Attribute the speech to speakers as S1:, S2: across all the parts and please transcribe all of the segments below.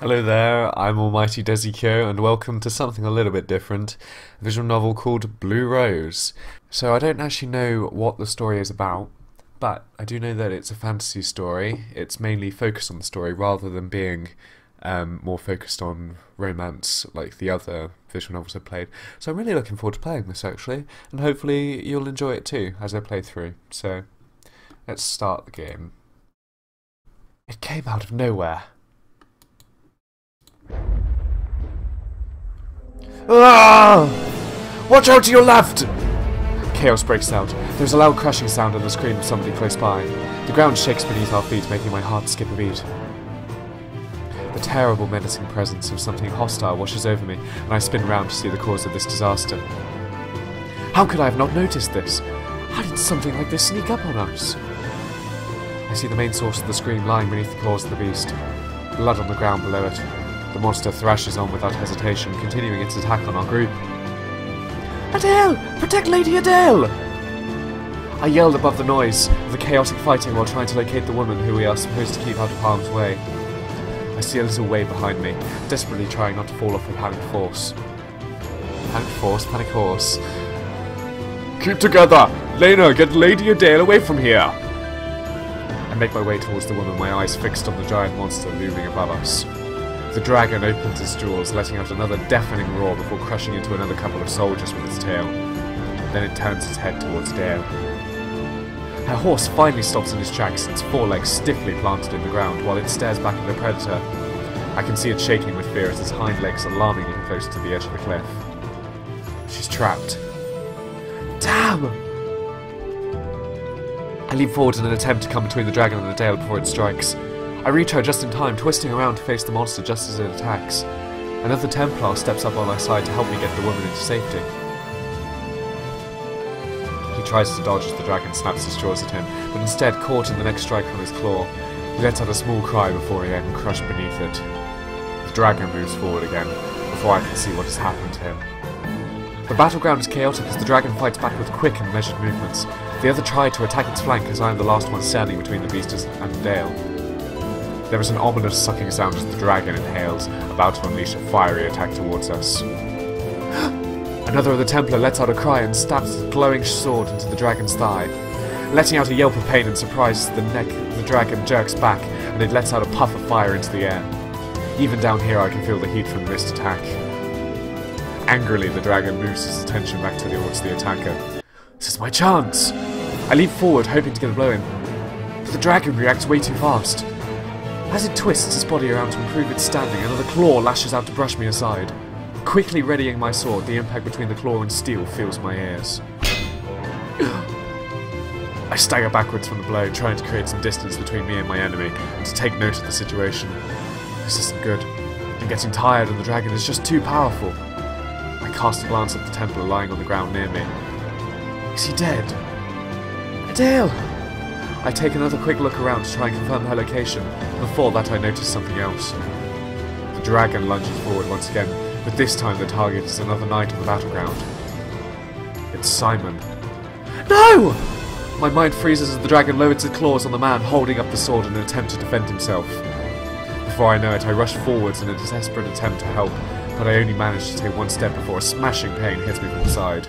S1: Hello there, I'm Almighty Desi and welcome to something a little bit different, a visual novel called Blue Rose. So I don't actually know what the story is about, but I do know that it's a fantasy story. It's mainly focused on the story rather than being more focused on romance like the other visual novels I've played. So I'm really looking forward to playing this actually, and hopefully you'll enjoy it too as I play through. So let's start the game. It came out of nowhere. Ah! Watch out to your left! Chaos breaks out. There's a loud crashing sound and the scream of somebody close by. The ground shakes beneath our feet, making my heart skip a beat. The terrible, menacing presence of something hostile washes over me, and I spin round to see the cause of this disaster. How could I have not noticed this? How did something like this sneak up on us? I see the main source of the scream lying beneath the claws of the beast. Blood on the ground below it. The monster thrashes on without hesitation, continuing its attack on our group. Adele! Protect Lady Adele! I yelled above the noise of the chaotic fighting while trying to locate the woman who we are supposed to keep out of harm's way. I see a little wave behind me, desperately trying not to fall off a panic force. Panic force, panic horse. Keep together! Lena, get Lady Adele away from here! I make my way towards the woman, my eyes fixed on the giant monster looming above us. The dragon opens its jaws, letting out another deafening roar before crushing into another couple of soldiers with its tail. Then it turns its head towards Dale. Her horse finally stops in its tracks, its forelegs stiffly planted in the ground, while it stares back at the predator. I can see it shaking with fear as its hind legs alarmingly close to the edge of the cliff. She's trapped. Damn! I leap forward in an attempt to come between the dragon and the Dale before it strikes. I reach her just in time, twisting around to face the monster just as it attacks. Another Templar steps up on my side to help me get the woman into safety. He tries to dodge as the dragon snaps his jaws at him, but instead, caught in the next strike from his claw, he lets out a small cry before he ends crushed beneath it. The dragon moves forward again, before I can see what has happened to him. The battleground is chaotic as the dragon fights back with quick and measured movements. The other tried to attack its flank as I am the last one standing between the beast and Dale. There is an ominous sucking sound as the dragon inhales, about to unleash a fiery attack towards us. Another of the Templar lets out a cry and stabs his glowing sword into the dragon's thigh. Letting out a yelp of pain and surprise, the neck of the dragon jerks back, and it lets out a puff of fire into the air. Even down here I can feel the heat from this attack. Angrily, the dragon moves his attention back towards the attacker. This is my chance! I leap forward, hoping to get a blow in, but the dragon reacts way too fast. As it twists its body around to improve its standing, another claw lashes out to brush me aside. Quickly readying my sword, the impact between the claw and steel fills my ears. I stagger backwards from the blow, trying to create some distance between me and my enemy, and to take note of the situation. This isn't good. I'm getting tired and the dragon is just too powerful. I cast a glance at the Templar lying on the ground near me. Is he dead? Adele! I take another quick look around to try and confirm her location. Before that I notice something else. The dragon lunges forward once again, but this time the target is another knight on the battleground. It's Simon. No! My mind freezes as the dragon lowers its claws on the man holding up the sword in an attempt to defend himself. Before I know it, I rush forwards in a desperate attempt to help, but I only manage to take one step before a smashing pain hits me from the side.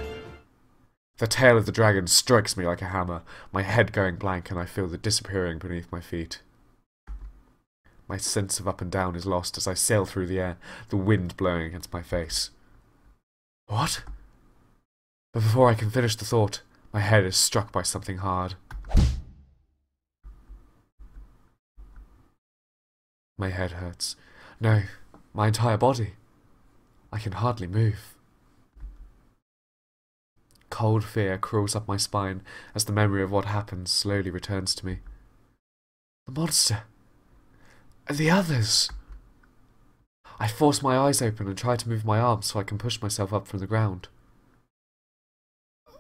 S1: The tail of the dragon strikes me like a hammer, my head going blank, and I feel the disappearing beneath my feet. My sense of up and down is lost as I sail through the air, the wind blowing against my face. What? But before I can finish the thought, my head is struck by something hard. My head hurts. No, my entire body. I can hardly move. Cold fear crawls up my spine as the memory of what happened slowly returns to me. The monster! The others! I force my eyes open and try to move my arms so I can push myself up from the ground.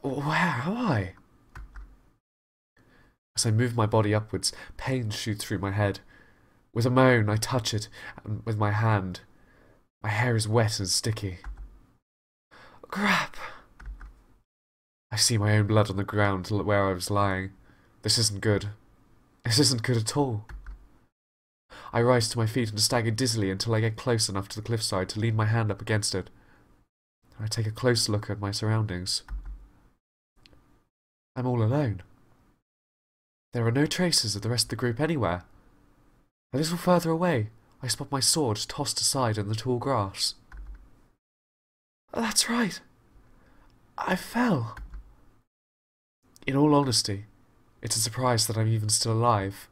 S1: Where am I? As I move my body upwards, pain shoots through my head. With a moan, I touch it with my hand. My hair is wet and sticky. Crap! I see my own blood on the ground where I was lying. This isn't good. This isn't good at all. I rise to my feet and stagger dizzily until I get close enough to the cliffside to lean my hand up against it. I take a close look at my surroundings. I'm all alone. There are no traces of the rest of the group anywhere. A little further away, I spot my sword tossed aside in the tall grass. That's right. I fell. In all honesty, it's a surprise that I'm even still alive.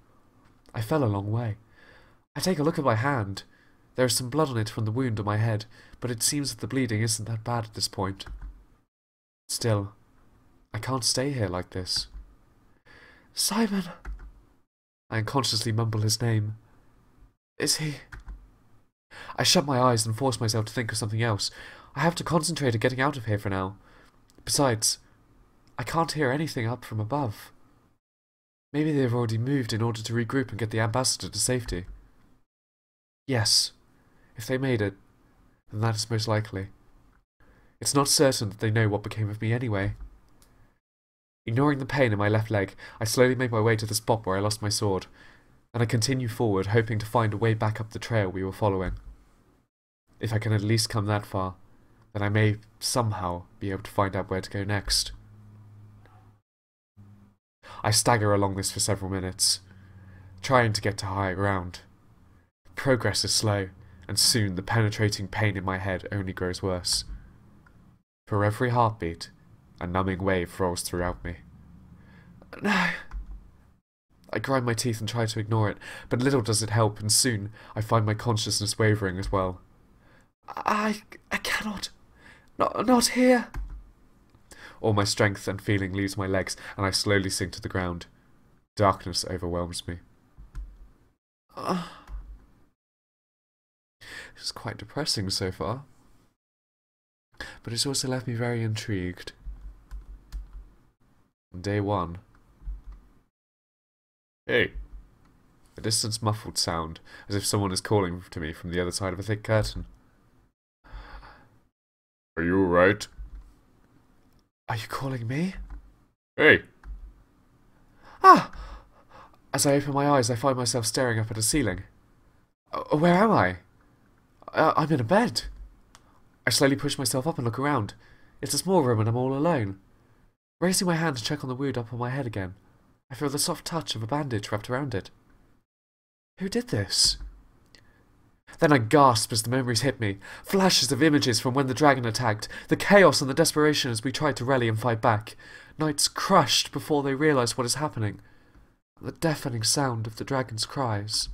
S1: I fell a long way. I take a look at my hand. There is some blood on it from the wound on my head, but it seems that the bleeding isn't that bad at this point. Still, I can't stay here like this. Simon! I unconsciously mumble his name. Is he... I shut my eyes and force myself to think of something else. I have to concentrate on getting out of here for now. Besides, I can't hear anything up from above. Maybe they've already moved in order to regroup and get the ambassador to safety. Yes, if they made it, then that is most likely. It's not certain that they know what became of me anyway. Ignoring the pain in my left leg, I slowly make my way to the spot where I lost my sword, and I continue forward, hoping to find a way back up the trail we were following. If I can at least come that far, then I may somehow be able to find out where to go next. I stagger along this for several minutes, trying to get to higher ground. Progress is slow, and soon the penetrating pain in my head only grows worse. For every heartbeat, a numbing wave rolls throughout me. No! I grind my teeth and try to ignore it, but little does it help, and soon I find my consciousness wavering as well. I cannot. Not here! All my strength and feeling leaves my legs, and I slowly sink to the ground. Darkness overwhelms me. It's quite depressing so far, but it's also left me very intrigued. On day 1. Hey! A distant muffled sound, as if someone is calling to me from the other side of a thick curtain. Are you alright? Are you calling me? Hey! Ah! As I open my eyes, I find myself staring up at a ceiling. Where am I? I'm in a bed. I slowly push myself up and look around. It's a small room and I'm all alone. Raising my hand to check on the wound up on my head again, I feel the soft touch of a bandage wrapped around it. Who did this? Then I gasp as the memories hit me. Flashes of images from when the dragon attacked, the chaos and the desperation as we tried to rally and fight back. Knights crushed before they realised what is happening. The deafening sound of the dragon's cries.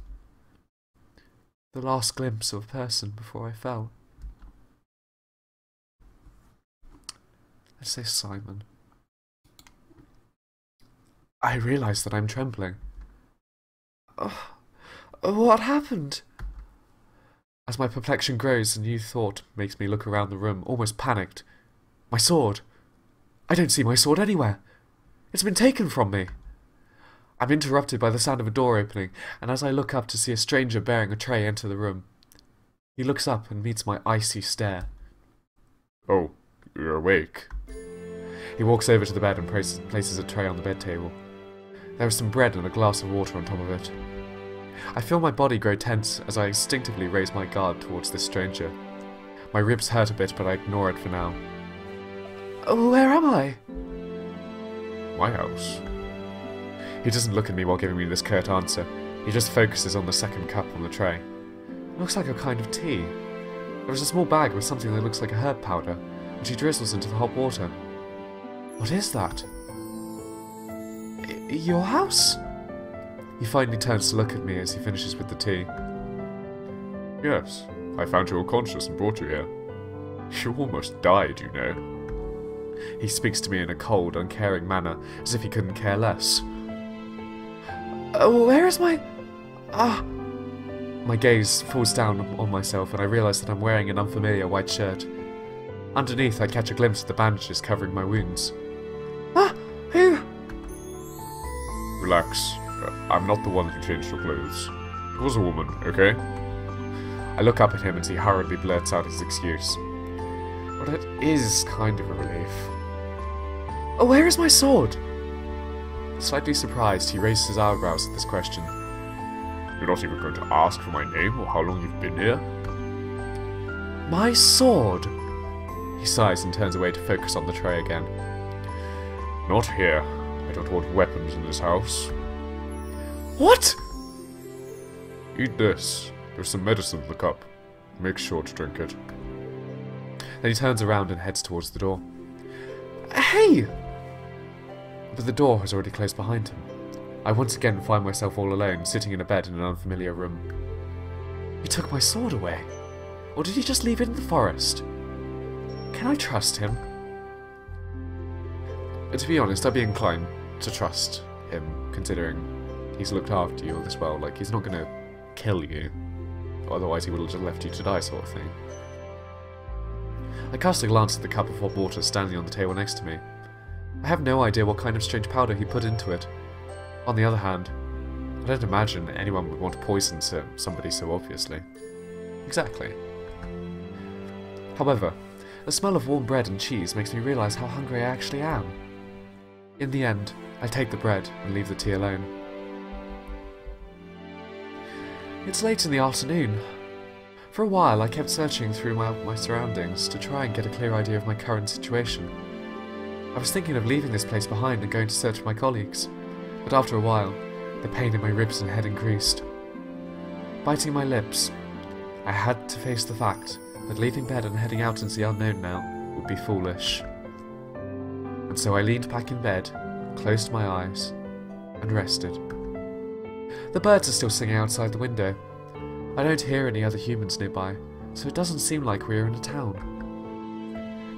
S1: The last glimpse of a person before I fell. Let's say Simon. I realise that I'm trembling. What happened? As my perplexion grows, a new thought makes me look around the room, almost panicked. My sword! I don't see my sword anywhere! It's been taken from me! I'm interrupted by the sound of a door opening, and as I look up to see a stranger bearing a tray enter the room. He looks up and meets my icy stare. Oh, you're awake. He walks over to the bed and places a tray on the bed table. There is some bread and a glass of water on top of it. I feel my body grow tense as I instinctively raise my guard towards this stranger. My ribs hurt a bit, but I ignore it for now. Where am I? My house. He doesn't look at me while giving me this curt answer. He just focuses on the second cup on the tray. It looks like a kind of tea. There is a small bag with something that looks like a herb powder, which he drizzles into the hot water. What is that? Your house? He finally turns to look at me as he finishes with the tea. Yes, I found you unconscious and brought you here. You almost died, you know. He speaks to me in a cold, uncaring manner, as if he couldn't care less. Where is my... My gaze falls down on myself and I realise that I'm wearing an unfamiliar white shirt. Underneath, I catch a glimpse of the bandages covering my wounds. Who? Relax. I'm not the one who changed your clothes. It was a woman, okay? I look up at him as he hurriedly blurts out his excuse. But it is kind of a relief. Where is my sword? Slightly surprised, he raises his eyebrows at this question.
S2: You're not even going to ask for my name or how long you've been here?
S1: My sword! He sighs and turns away to focus on the tray again.
S2: Not here. I don't want weapons in this house.
S1: What?
S2: Eat this. There's some medicine in the cup. Make sure to drink it.
S1: Then he turns around and heads towards the door. Hey! But the door has already closed behind him. I once again find myself all alone, sitting in a bed in an unfamiliar room. He took my sword away. Or did he just leave it in the forest? Can I trust him? To be honest, I'd be inclined to trust him, considering he's looked after you all this well. Like, he's not going to kill you. Otherwise he would have just left you to die, sort of thing. I cast a glance at the cup of hot water standing on the table next to me. I have no idea what kind of strange powder he put into it. On the other hand, I don't imagine anyone would want to poison somebody so obviously. Exactly. However, the smell of warm bread and cheese makes me realise how hungry I actually am. In the end, I take the bread and leave the tea alone. It's late in the afternoon. For a while I kept searching through my surroundings to try and get a clear idea of my current situation. I was thinking of leaving this place behind and going to search for my colleagues, but after a while, the pain in my ribs and head increased. Biting my lips, I had to face the fact that leaving bed and heading out into the unknown now would be foolish. And so I leaned back in bed, closed my eyes, and rested. The birds are still singing outside the window. I don't hear any other humans nearby, so it doesn't seem like we're in a town.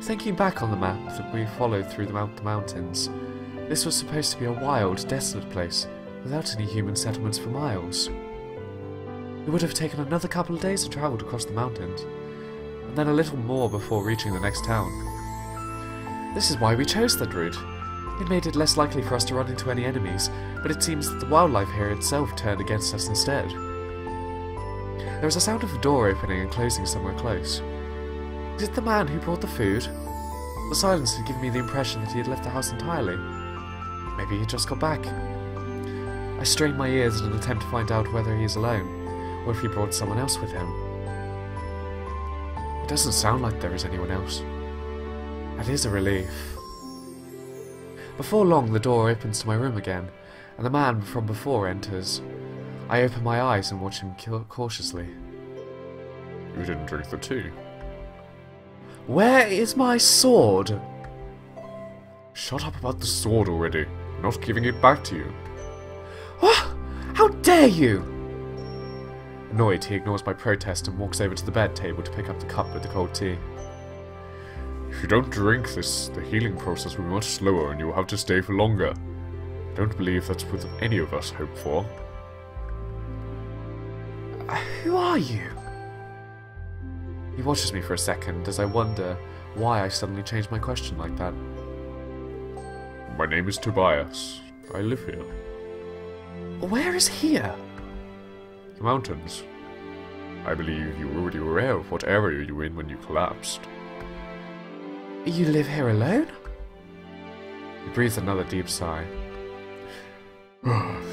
S1: Thinking back on the map that we followed through the mountains, this was supposed to be a wild, desolate place, without any human settlements for miles. It would have taken another couple of days to travel across the mountains, and then a little more before reaching the next town. This is why we chose that route. It made it less likely for us to run into any enemies, but it seems that the wildlife here itself turned against us instead. There was a sound of a door opening and closing somewhere close. Is it the man who brought the food? The silence had given me the impression that he had left the house entirely. Maybe he just got back. I strained my ears in an attempt to find out whether he is alone, or if he brought someone else with him. It doesn't sound like there is anyone else. That is a relief. Before long, the door opens to my room again, and the man from before enters. I open my eyes and watch him cautiously.
S2: You didn't drink the tea.
S1: Where is my sword?
S2: Shut up about the sword already. I'm not giving it back to you.
S1: What? How dare you? Annoyed, he ignores my protest and walks over to the bed table to pick up the cup with the cold tea.
S2: If you don't drink this, the healing process will be much slower and you will have to stay for longer. I don't believe that's what any of us hope for.
S1: Who are you? He watches me for a second as I wonder why I suddenly changed my question like that.
S2: My name is Tobias. I live here.
S1: Where is here?
S2: The mountains. I believe you were already aware of what area you were in when you collapsed.
S1: You live here alone? He breathes another deep sigh.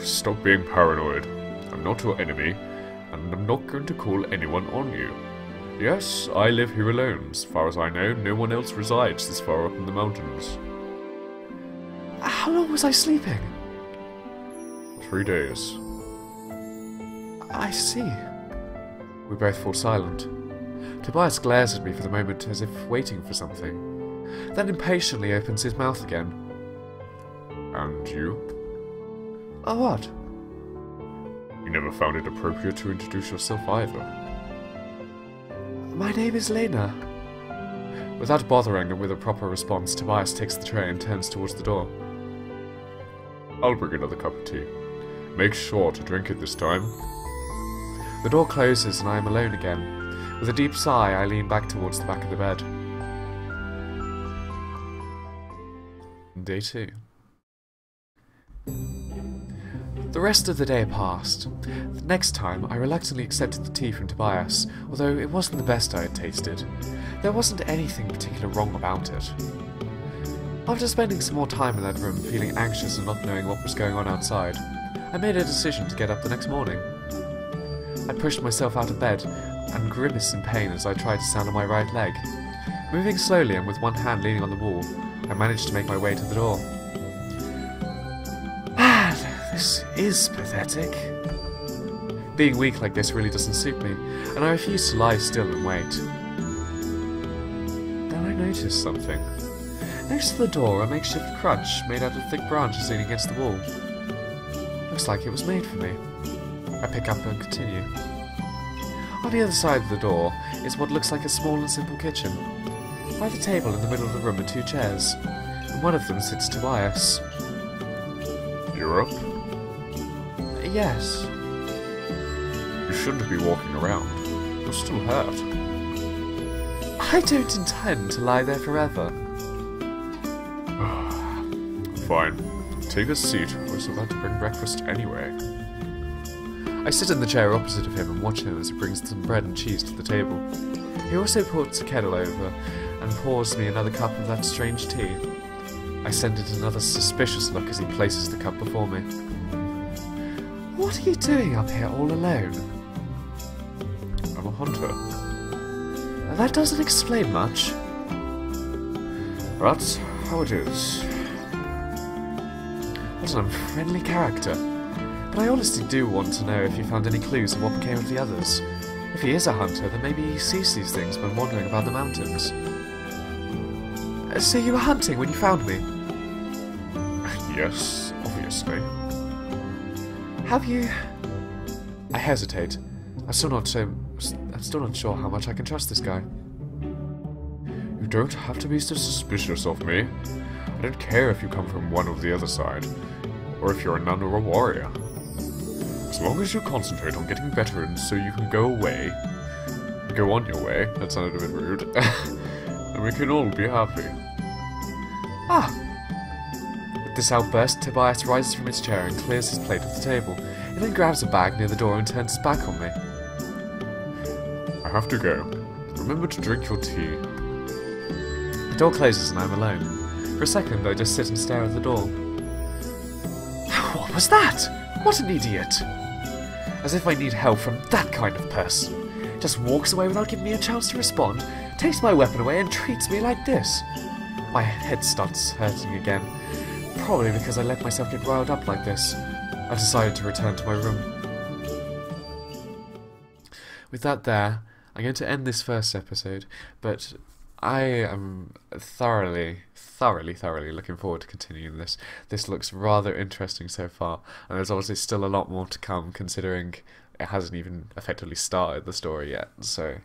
S2: Stop being paranoid. I'm not your enemy, and I'm not going to call anyone on you. Yes, I live here alone. As far as I know, no one else resides this far up in the mountains.
S1: How long was I sleeping?
S2: 3 days.
S1: I see. We both fall silent. Tobias glares at me for the moment as if waiting for something, then impatiently opens his mouth again.
S2: And you?
S1: Oh, what?
S2: You never found it appropriate to introduce yourself either.
S1: My name is Lena. Without bothering and with a proper response, Tobias takes the tray and turns towards the door.
S2: I'll bring another cup of tea. Make sure to drink it this time.
S1: The door closes and I am alone again. With a deep sigh, I lean back towards the back of the bed. Day 2. The rest of the day passed. The next time, I reluctantly accepted the tea from Tobias, although it wasn't the best I had tasted. There wasn't anything particularly wrong about it. After spending some more time in that room, feeling anxious and not knowing what was going on outside, I made a decision to get up the next morning. I pushed myself out of bed and grimaced in pain as I tried to stand on my right leg. Moving slowly and with one hand leaning on the wall, I managed to make my way to the door. Man, this is pathetic. Being weak like this really doesn't suit me, and I refuse to lie still and wait. Then I noticed something. Next to the door, a makeshift crutch made out of thick branches leaning against the wall. Looks like it was made for me. I pick up and continue. On the other side of the door is what looks like a small and simple kitchen. By the table in the middle of the room are 2 chairs, and one of them sits Tobias.
S2: You're up?
S1: Yes.
S2: You shouldn't be walking around. You're still hurt.
S1: I don't intend to lie there forever.
S2: Fine. Take a seat. I was about to bring breakfast anyway.
S1: I sit in the chair opposite of him and watch him as he brings some bread and cheese to the table. He also puts a kettle over and pours me another cup of that strange tea. I send it another suspicious look as he places the cup before me. What are you doing up here all alone?
S2: I'm a hunter.
S1: That doesn't explain much.
S2: That's how it is.
S1: What an unfriendly character. But I honestly do want to know if you found any clues of what became of the others. If he is a hunter, then maybe he sees these things when wandering about the mountains. So you were hunting when you found me?
S2: Yes, obviously.
S1: Have you... I hesitate. I'm still not sure how much I can trust this guy.
S2: You don't have to be so suspicious of me. I don't care if you come from one or the other side, or if you're a nun or a warrior. As long as you concentrate on getting better and so you can go away, go on your way, that sounded a bit rude, and we can all be happy.
S1: Ah! With this outburst, Tobias rises from his chair and clears his plate off the table, and then grabs a bag near the door and turns his back on me.
S2: I have to go. Remember to drink your tea.
S1: The door closes and I'm alone. For a second, I just sit and stare at the door. What was that? What an idiot! As if I need help from that kind of person. Just walks away without giving me a chance to respond, takes my weapon away and treats me like this. My head starts hurting again. Probably because I let myself get riled up like this. I decided to return to my room. With that there, I'm going to end this first episode, but I am thoroughly looking forward to continuing this. This looks rather interesting so far, and there's obviously still a lot more to come, considering it hasn't even effectively started the story yet. So,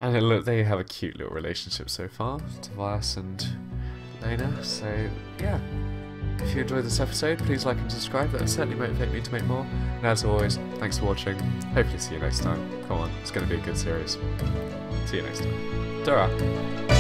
S1: and they have a cute little relationship so far, Tobias and Lena. So yeah, if you enjoyed this episode, please like and subscribe. That would certainly motivate me to make more. And as always, thanks for watching. Hopefully see you next time. Come on, it's going to be a good series. See you next time. Ta-ra!